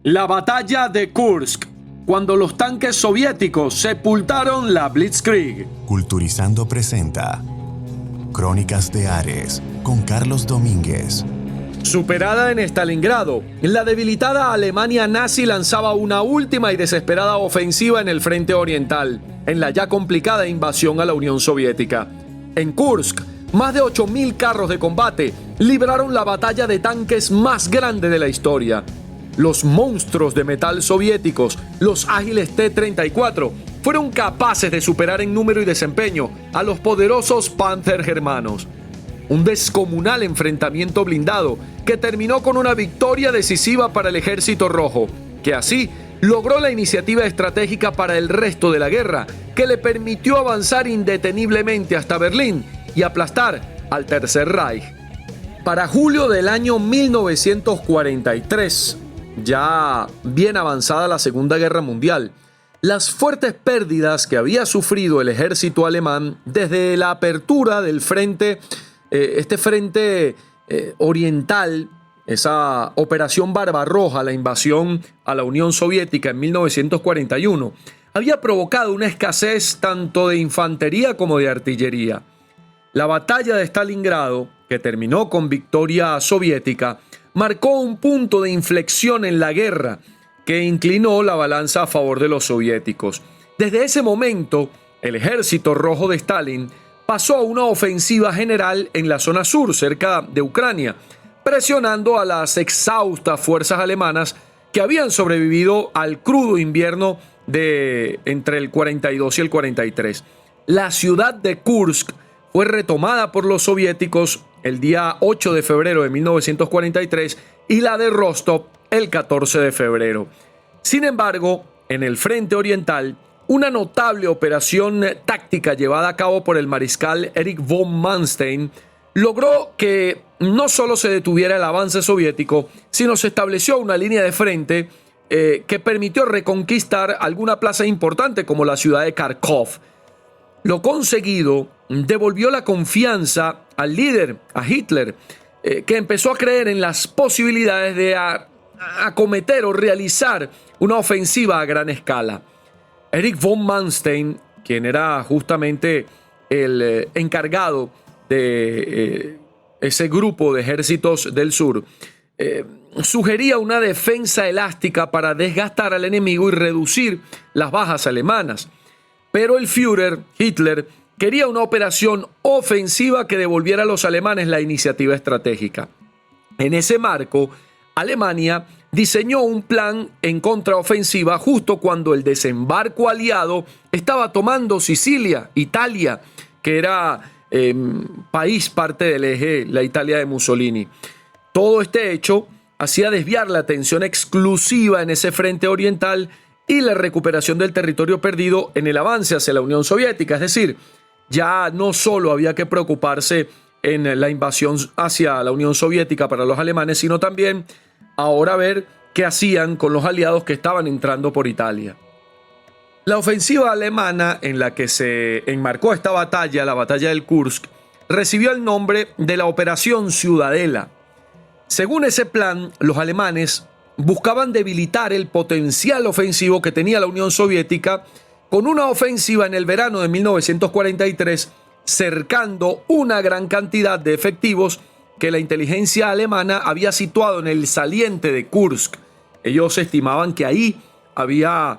La batalla de Kursk, cuando los tanques soviéticos sepultaron la Blitzkrieg. Culturizando presenta Crónicas de Ares con Carlos Domínguez. Superada en Stalingrado, la debilitada Alemania nazi lanzaba una última y desesperada ofensiva en el frente oriental, en la ya complicada invasión a la Unión Soviética. En Kursk, más de 8.000 carros de combate libraron la batalla de tanques más grande de la historia. Los monstruos de metal soviéticos, los ágiles T-34, fueron capaces de superar en número y desempeño a los poderosos Panzer germanos. Un descomunal enfrentamiento blindado que terminó con una victoria decisiva para el Ejército Rojo, que así logró la iniciativa estratégica para el resto de la guerra, que le permitió avanzar indeteniblemente hasta Berlín y aplastar al Tercer Reich. Para julio del año 1943, ya bien avanzada la Segunda Guerra Mundial, las fuertes pérdidas que había sufrido el ejército alemán desde la apertura del frente oriental, esa operación Barbarroja, la invasión a la Unión Soviética en 1941, había provocado una escasez tanto de infantería como de artillería. La batalla de Stalingrado, que terminó con victoria soviética, marcó un punto de inflexión en la guerra que inclinó la balanza a favor de los soviéticos. Desde ese momento, el Ejército Rojo de Stalin pasó a una ofensiva general en la zona sur, cerca de Ucrania, presionando a las exhaustas fuerzas alemanas que habían sobrevivido al crudo invierno de entre el 42 y el 43. La ciudad de Kursk fue retomada por los soviéticos el día 8 de febrero de 1943 y la de Rostov el 14 de febrero. Sin embargo, en el frente oriental, una notable operación táctica llevada a cabo por el mariscal Erich von Manstein logró que no solo se detuviera el avance soviético, sino se estableció una línea de frente que permitió reconquistar alguna plaza importante como la ciudad de Kharkov. Lo conseguido devolvió la confianza al líder, a Hitler, que empezó a creer en las posibilidades de acometer o realizar una ofensiva a gran escala. Erich von Manstein, quien era justamente el encargado de ese grupo de ejércitos del sur, sugería una defensa elástica para desgastar al enemigo y reducir las bajas alemanas. Pero el Führer, Hitler, quería una operación ofensiva que devolviera a los alemanes la iniciativa estratégica. En ese marco, Alemania diseñó un plan en contraofensiva justo cuando el desembarco aliado estaba tomando Sicilia, Italia, que era país parte del eje, la Italia de Mussolini. Todo este hecho hacía desviar la atención exclusiva en ese frente oriental y la recuperación del territorio perdido en el avance hacia la Unión Soviética. Es decir, ya no solo había que preocuparse en la invasión hacia la Unión Soviética para los alemanes, sino también ahora ver qué hacían con los aliados que estaban entrando por Italia. La ofensiva alemana en la que se enmarcó esta batalla, la batalla del Kursk, recibió el nombre de la Operación Ciudadela. Según ese plan, los alemanes buscaban debilitar el potencial ofensivo que tenía la Unión Soviética con una ofensiva en el verano de 1943, cercando una gran cantidad de efectivos que la inteligencia alemana había situado en el saliente de Kursk. Ellos estimaban que ahí había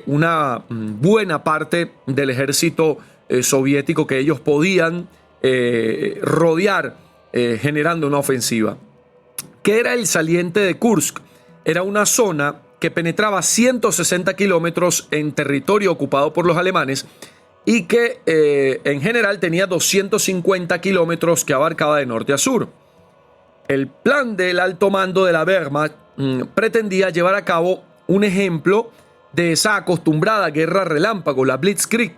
una buena parte del ejército soviético que ellos podían rodear generando una ofensiva. ¿Qué era el saliente de Kursk? Era una zona que penetraba 160 kilómetros en territorio ocupado por los alemanes y que en general tenía 250 kilómetros que abarcaba de norte a sur. El plan del alto mando de la Wehrmacht pretendía llevar a cabo un ejemplo de esa acostumbrada guerra relámpago, la Blitzkrieg.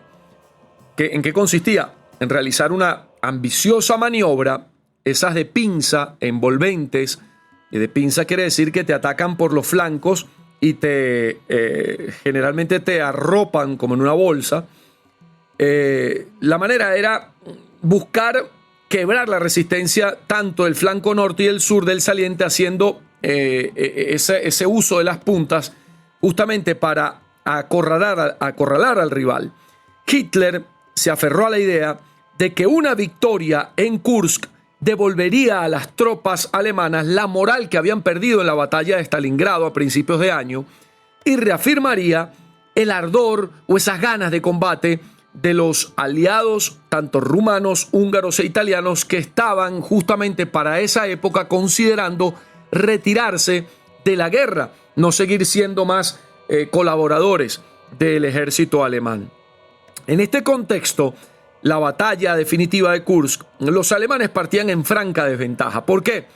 ¿En qué consistía? En realizar una ambiciosa maniobra, esas de pinza, envolventes. Y de pinza quiere decir que te atacan por los flancos y generalmente te arropan como en una bolsa. La manera era buscar quebrar la resistencia tanto del flanco norte y el sur del saliente, haciendo ese uso de las puntas justamente para acorralar al rival. Hitler se aferró a la idea de que una victoria en Kursk devolvería a las tropas alemanas la moral que habían perdido en la batalla de Stalingrado a principios de año y reafirmaría el ardor o esas ganas de combate de los aliados, tanto rumanos, húngaros e italianos, que estaban justamente para esa época considerando retirarse de la guerra, no seguir siendo más colaboradores del ejército alemán. En este contexto, la batalla definitiva de Kursk, los alemanes partían en franca desventaja. ¿Por qué?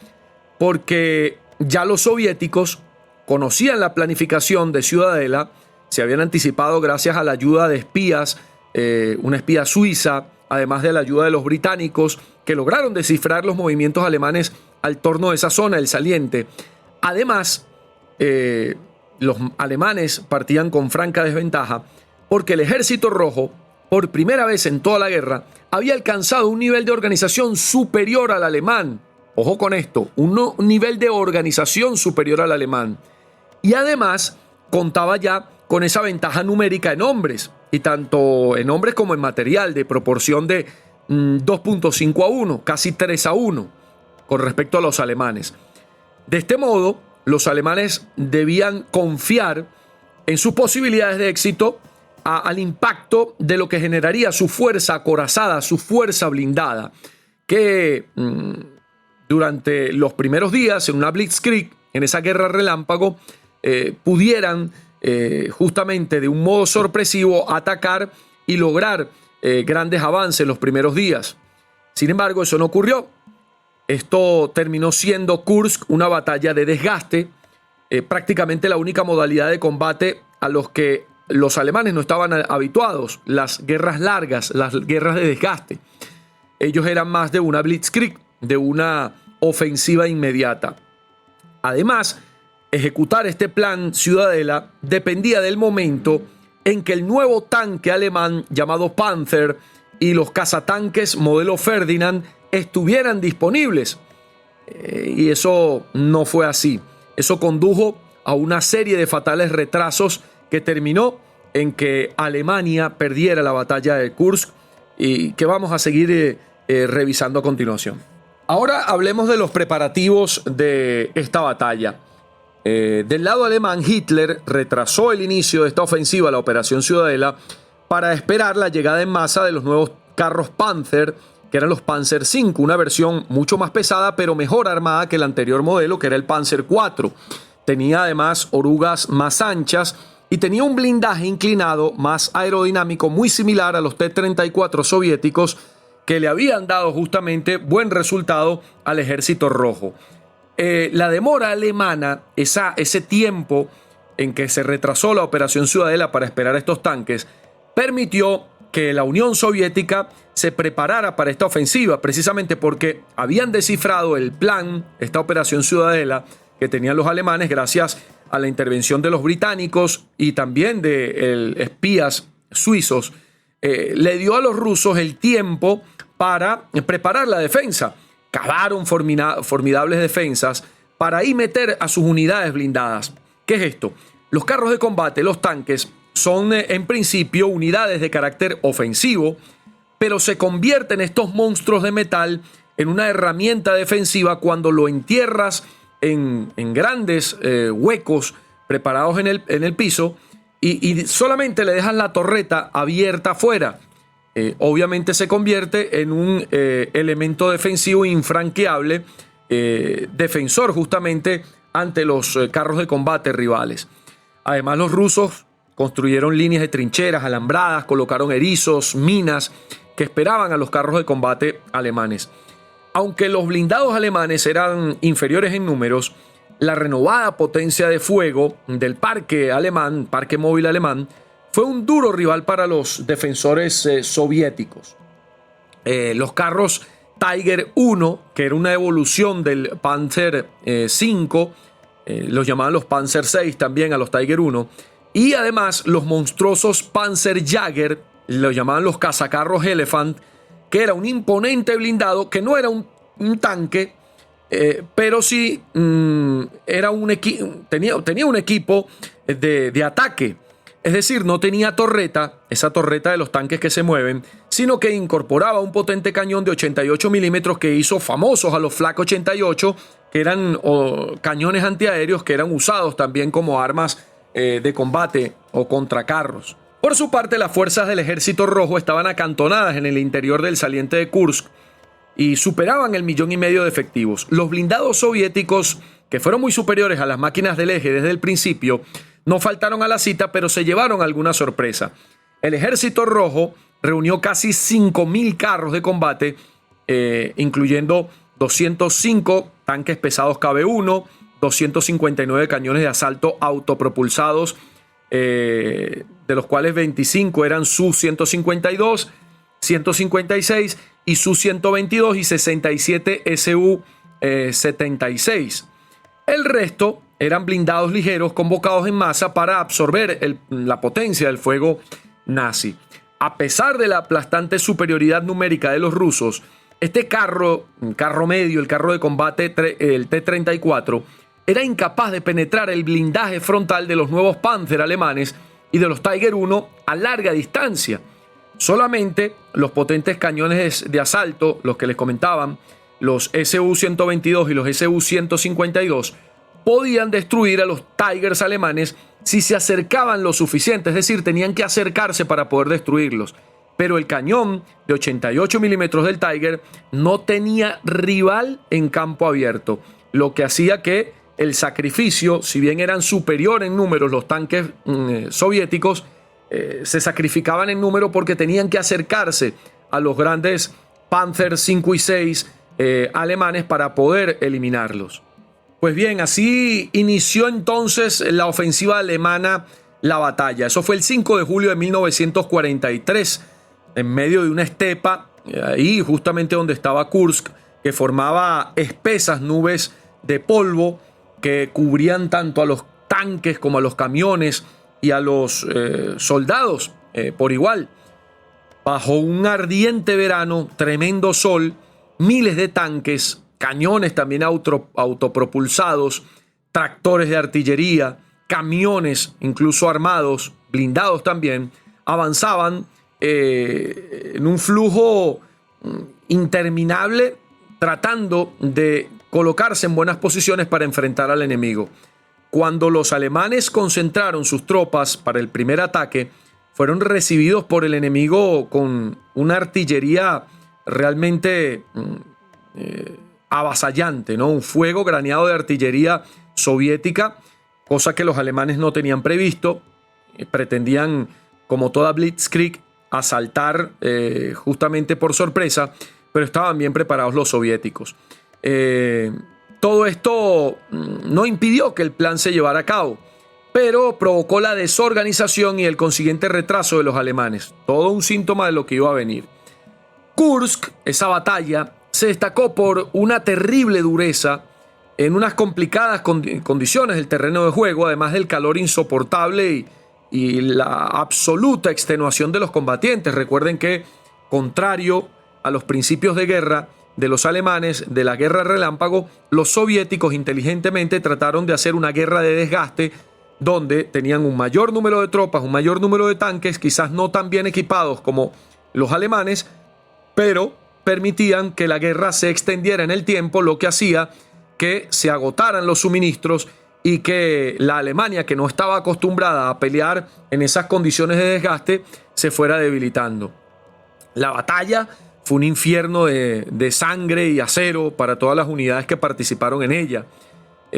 Porque ya los soviéticos conocían la planificación de Ciudadela, se habían anticipado gracias a la ayuda de espías, una espía suiza, además de la ayuda de los británicos, que lograron descifrar los movimientos alemanes al torno de esa zona, el saliente. Además, los alemanes partían con franca desventaja porque el Ejército Rojo, por primera vez en toda la guerra, había alcanzado un nivel de organización superior al alemán. Ojo con esto, un nivel de organización superior al alemán. Y además contaba ya con esa ventaja numérica en hombres, y tanto en hombres como en material, de proporción de 2.5 a 1, casi 3 a 1, con respecto a los alemanes. De este modo, los alemanes debían confiar en sus posibilidades de éxito al impacto de lo que generaría su fuerza acorazada, su fuerza blindada, que durante los primeros días, en una blitzkrieg, en esa guerra relámpago, pudieran justamente de un modo sorpresivo atacar y lograr grandes avances los primeros días. Sin embargo, eso no ocurrió. Esto terminó siendo Kursk una batalla de desgaste, prácticamente la única modalidad de combate a los que los alemanes no estaban habituados, las guerras largas, las guerras de desgaste. Ellos eran más de una blitzkrieg, de una ofensiva inmediata. Además, ejecutar este plan Ciudadela dependía del momento en que el nuevo tanque alemán llamado Panzer y los cazatanques modelo Ferdinand estuvieran disponibles. Y eso no fue así. Eso condujo a una serie de fatales retrasos que terminó en que Alemania perdiera la batalla de Kursk y que vamos a seguir revisando a continuación. Ahora hablemos de los preparativos de esta batalla. Del lado alemán, Hitler retrasó el inicio de esta ofensiva, la Operación Ciudadela, para esperar la llegada en masa de los nuevos carros Panzer, que eran los Panzer V, una versión mucho más pesada pero mejor armada que el anterior modelo, que era el Panzer IV. Tenía además orugas más anchas y tenía un blindaje inclinado más aerodinámico, muy similar a los T-34 soviéticos, que le habían dado justamente buen resultado al Ejército Rojo. La demora alemana, ese tiempo en que se retrasó la Operación Ciudadela para esperar a estos tanques, permitió que la Unión Soviética se preparara para esta ofensiva, precisamente porque habían descifrado el plan, esta Operación Ciudadela, que tenían los alemanes gracias a la intervención de los británicos y también de espías suizos. Le dio a los rusos el tiempo para preparar la defensa. Cavaron formidables defensas para ahí meter a sus unidades blindadas. ¿Qué es esto? Los carros de combate, los tanques, son en principio unidades de carácter ofensivo, pero se convierten estos monstruos de metal en una herramienta defensiva cuando lo entierras en grandes huecos preparados en el piso y solamente le dejas la torreta abierta afuera. Obviamente se convierte en un elemento defensivo infranqueable, defensor justamente ante los carros de combate rivales. Además, los rusos construyeron líneas de trincheras alambradas, colocaron erizos, minas que esperaban a los carros de combate alemanes. Aunque los blindados alemanes eran inferiores en números, la renovada potencia de fuego del parque móvil alemán, fue un duro rival para los defensores soviéticos. Los carros Tiger I, que era una evolución del Panzer V, los llamaban los Panzer VI también a los Tiger I, y además los monstruosos Panzerjäger, los llamaban los cazacarros Elephant, que era un imponente blindado que no era un tanque, pero sí era tenía un equipo de ataque. Es decir, no tenía torreta, esa torreta de los tanques que se mueven, sino que incorporaba un potente cañón de 88 milímetros que hizo famosos a los Flak 88, que eran cañones antiaéreos que eran usados también como armas de combate o contra carros. Por su parte, las fuerzas del Ejército Rojo estaban acantonadas en el interior del saliente de Kursk y superaban el 1,5 millones de efectivos. Los blindados soviéticos, que fueron muy superiores a las máquinas del eje desde el principio, no faltaron a la cita, pero se llevaron alguna sorpresa. El Ejército Rojo reunió casi 5.000 carros de combate, incluyendo 205 tanques pesados KB-1, 259 cañones de asalto autopropulsados, de los cuales 25 eran Su-152, 156 y Su-122 y 67 Su-76. El resto eran blindados ligeros convocados en masa para absorber la potencia del fuego nazi. A pesar de la aplastante superioridad numérica de los rusos, este carro medio, el carro de combate, el T-34, era incapaz de penetrar el blindaje frontal de los nuevos Panzer alemanes y de los Tiger I a larga distancia. Solamente los potentes cañones de asalto, los que les comentaban, los Su-122 y los Su-152, podían destruir a los Tigers alemanes si se acercaban lo suficiente, es decir, tenían que acercarse para poder destruirlos. Pero el cañón de 88 milímetros del Tiger no tenía rival en campo abierto, lo que hacía que el sacrificio, si bien eran superiores en números los tanques soviéticos, se sacrificaban en número porque tenían que acercarse a los grandes Panzer 5 y 6 alemanes para poder eliminarlos. Pues bien, así inició entonces la ofensiva alemana, la batalla. Eso fue el 5 de julio de 1943, en medio de una estepa, ahí justamente donde estaba Kursk, que formaba espesas nubes de polvo que cubrían tanto a los tanques como a los camiones y a los soldados por igual. Bajo un ardiente verano, tremendo sol, miles de tanques, cañones también autopropulsados, tractores de artillería, camiones incluso armados, blindados también, avanzaban en un flujo interminable tratando de colocarse en buenas posiciones para enfrentar al enemigo. Cuando los alemanes concentraron sus tropas para el primer ataque, fueron recibidos por el enemigo con una artillería realmente avasallante, ¿no? Un fuego graneado de artillería soviética, cosa que los alemanes no tenían previsto. Pretendían, como toda Blitzkrieg, asaltar justamente por sorpresa, pero estaban bien preparados los soviéticos. Todo esto no impidió que el plan se llevara a cabo, pero provocó la desorganización y el consiguiente retraso de los alemanes. Todo un síntoma de lo que iba a venir. Kursk, esa batalla, se destacó por una terrible dureza en unas complicadas condiciones del terreno de juego, además del calor insoportable y la absoluta extenuación de los combatientes. Recuerden que, contrario a los principios de guerra de los alemanes, de la guerra relámpago, los soviéticos inteligentemente trataron de hacer una guerra de desgaste donde tenían un mayor número de tropas, un mayor número de tanques, quizás no tan bien equipados como los alemanes, pero permitían que la guerra se extendiera en el tiempo, lo que hacía que se agotaran los suministros y que la Alemania, que no estaba acostumbrada a pelear en esas condiciones de desgaste, se fuera debilitando. La batalla fue un infierno de sangre y acero para todas las unidades que participaron en ella.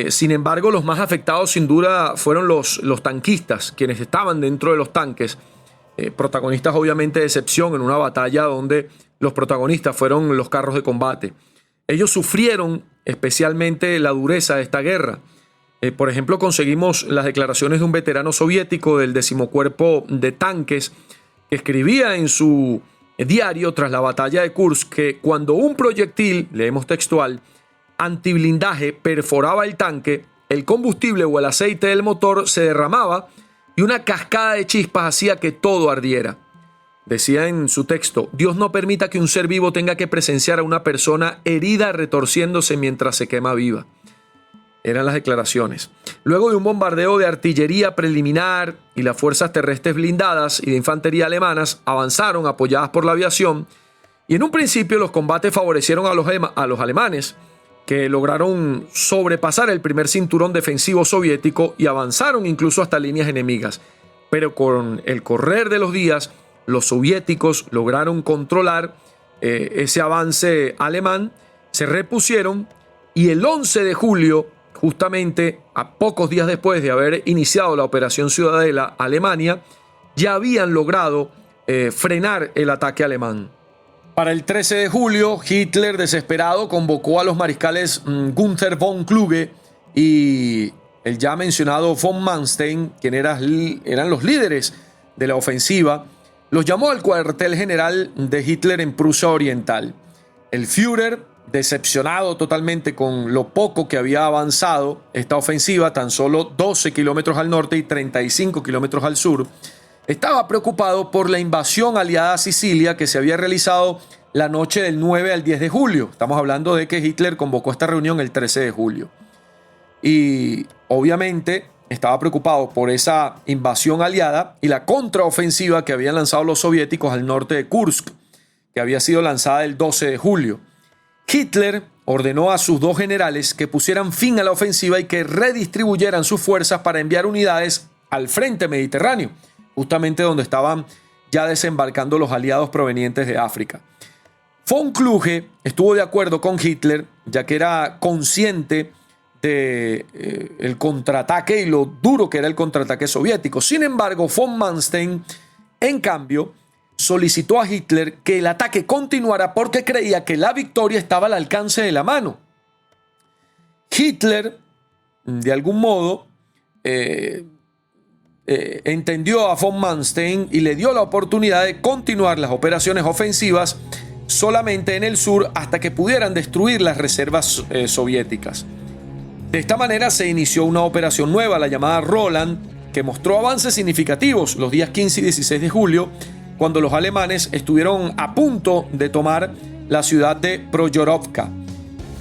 Sin embargo, los más afectados sin duda fueron los tanquistas, quienes estaban dentro de los tanques, protagonistas obviamente de excepción en una batalla donde los protagonistas fueron los carros de combate. Ellos sufrieron especialmente la dureza de esta guerra. Por ejemplo, conseguimos las declaraciones de un veterano soviético del 10º Cuerpo de Tanques que escribía en su diario tras la batalla de Kursk que cuando un proyectil, leemos textual, antiblindaje perforaba el tanque, el combustible o el aceite del motor se derramaba y una cascada de chispas hacía que todo ardiera. decía en su texto: Dios no permita que un ser vivo tenga que presenciar a una persona herida retorciéndose mientras se quema viva. Eran las declaraciones. Luego de un bombardeo de artillería preliminar y las fuerzas terrestres blindadas y de infantería alemanas avanzaron apoyadas por la aviación, y en un principio los combates favorecieron a los alemanes, que lograron sobrepasar el primer cinturón defensivo soviético y avanzaron incluso hasta líneas enemigas. Pero con el correr de los días, los soviéticos lograron controlar ese avance alemán, se repusieron, y el 11 de julio, justamente a pocos días después de haber iniciado la Operación Ciudadela, Alemania ya habían logrado frenar el ataque alemán. Para el 13 de julio, Hitler, desesperado, convocó a los mariscales Günther von Kluge y el ya mencionado von Manstein, quienes eran los líderes de la ofensiva, los llamó al cuartel general de Hitler en Prusia Oriental. El Führer, decepcionado totalmente con lo poco que había avanzado esta ofensiva, tan solo 12 kilómetros al norte y 35 kilómetros al sur, estaba preocupado por la invasión aliada a Sicilia que se había realizado la noche del 9 al 10 de julio. Estamos hablando de que Hitler convocó esta reunión el 13 de julio. Y obviamente estaba preocupado por esa invasión aliada y la contraofensiva que habían lanzado los soviéticos al norte de Kursk, que había sido lanzada el 12 de julio. Hitler ordenó a sus dos generales que pusieran fin a la ofensiva y que redistribuyeran sus fuerzas para enviar unidades al frente mediterráneo, justamente donde estaban ya desembarcando los aliados provenientes de África. Von Kluge estuvo de acuerdo con Hitler, ya que era consciente de el contraataque y lo duro que era el contraataque soviético. Sin embargo, von Manstein, en cambio, solicitó a Hitler que el ataque continuara porque creía que la victoria estaba al alcance de la mano. Hitler, de algún modo, entendió a von Manstein y le dio la oportunidad de continuar las operaciones ofensivas solamente en el sur hasta que pudieran destruir las reservas soviéticas. De esta manera se inició una operación nueva, la llamada Roland, que mostró avances significativos los días 15 y 16 de julio, cuando los alemanes estuvieron a punto de tomar la ciudad de Proyorovka.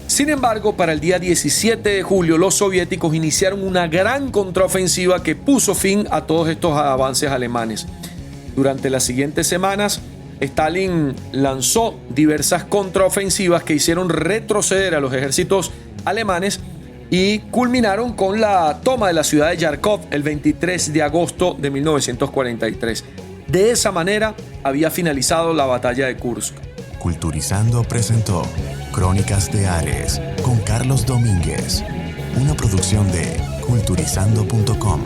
Sin embargo, para el día 17 de julio, los soviéticos iniciaron una gran contraofensiva que puso fin a todos estos avances alemanes. Durante las siguientes semanas, Stalin lanzó diversas contraofensivas que hicieron retroceder a los ejércitos alemanes y culminaron con la toma de la ciudad de Yarkov el 23 de agosto de 1943. De esa manera había finalizado la batalla de Kursk. Culturizando presentó Crónicas de Ares con Carlos Domínguez, una producción de culturizando.com.